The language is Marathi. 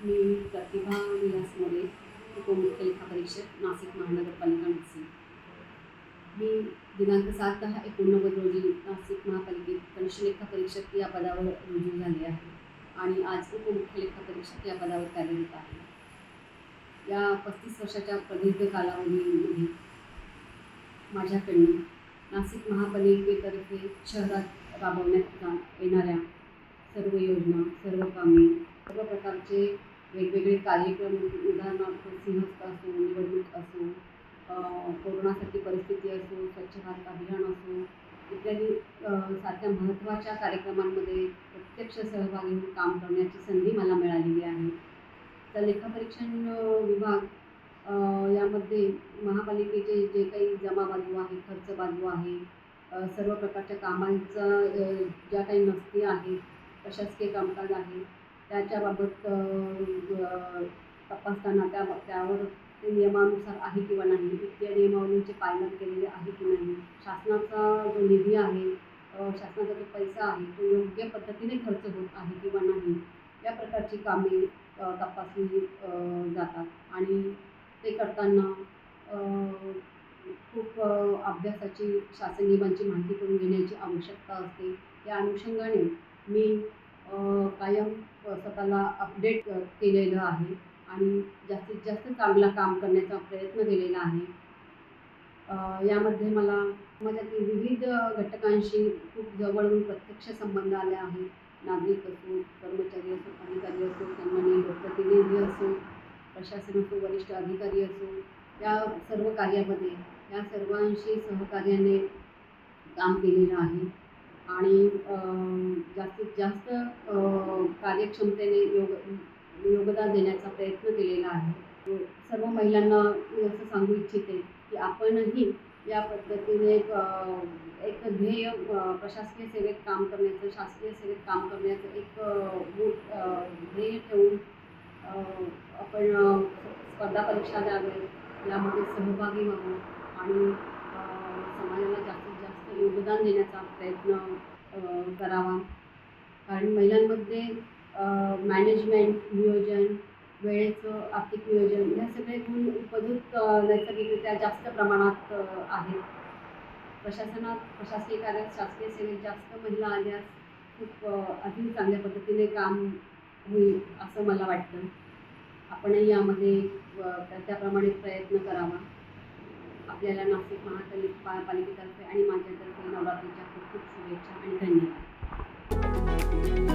मी प्रतिभा विलास मोरे, उपमुख्य लेखा परीक्षक, नाशिक महानगरपालिका नाशिक. मी दिनांक 7/10/89 रोजी नाशिक महापालिकेत कनिष्ठ लेखा परीक्षक या पदावर रुजू झाले आहे आणि आज उपमुख्य लेखा परीक्षक या पदावर कार्यरत आहे. या 35 वर्षाच्या प्रदीर्घ कालावधीमध्ये माझ्याकडून नाशिक महापालिकेतर्फे शहरात राबवण्यात येणाऱ्या सर्व योजना, सर्व कामे, सर्व प्रकारचे वेगवेगळे कार्यक्रम, उदाहरणार्थ सिंहस्थ असो, निवडणूक असो, कोरोनासारखी परिस्थिती असो, स्वच्छ भारत अभियान असो, इत्यादी सारख्या महत्त्वाच्या कार्यक्रमांमध्ये प्रत्यक्ष सहभागी होऊन काम करण्याची संधी मला मिळालेली आहे. तर लेखापरीक्षण विभाग यामध्ये महापालिकेचे जे काही जमा बाजू आहे, खर्च बाजू आहे, सर्व प्रकारच्या कामांचा ज्या काही नसती आहेत, प्रशासकीय कामकाज आहे, त्याच्याबाबत तपासताना त्यावर ते नियमानुसार आहे किंवा नाही, वित्तीय नियमावलींचे पालन केलेले आहे की नाही, शासनाचा जो निधी आहे, शासनाचा जो पैसा आहे तो योग्य पद्धतीने खर्च होत आहे किंवा नाही, या प्रकारची कामे तपासली जातात. आणि ते करताना खूप अभ्यासाची, शासन नियमांची माहिती करून घेण्याची आवश्यकता असते. या अनुषंगाने मी कायम स्वतःला अपडेट केलेलं आहे आणि जास्तीत जास्त चांगलं काम करण्याचा प्रयत्न केलेला आहे. यामध्ये मला समाजातील विविध घटकांशी खूप जवळून प्रत्यक्ष संबंध आले आहे. नागरिक असो, कर्मचारी असो, अधिकारी असो, सन्माननीय लोकप्रतिनिधी असो, प्रशासन असो, वरिष्ठ अधिकारी असो, या सर्व कार्यामध्ये या सर्वांशी सहकार्याने काम केलेलं आहे आणि जास्तीत जास्त कार्यक्षमतेने योगदान देण्याचा प्रयत्न केलेला आहे. सर्व महिलांना मी असं सांगू इच्छिते की आपणही या पद्धतीने एक ध्येय, प्रशासकीय सेवेत काम करण्याचं, शासकीय सेवेत काम करण्याचं एक ध्येय ठेवून आपण स्पर्धा परीक्षा द्याव्यात, यामध्ये सहभागी व्हावं आणि समाजाला जास्तीत जास्त योगदान देण्याचा प्रयत्न करावा. कारण महिलांमध्ये मॅनेजमेंट, नियोजन, वेळेचं आर्थिक नियोजन, या सगळे गुण उपजत नैसर्गिकरित्या जास्त प्रमाणात आहेत. प्रशासकीय कार्यात, शासकीय सेवेत जास्त महिला आल्यास खूप अधिक चांगल्या पद्धतीने काम होईल असं मला वाटतं. आपणही यामध्ये त्याप्रमाणे प्रयत्न करावा. आपल्याला नाशिक महापालिकेतर्फे आणि माझ्यातर्फे नवरात्रीच्या खूप खूप शुभेच्छा आणि धन्यवाद.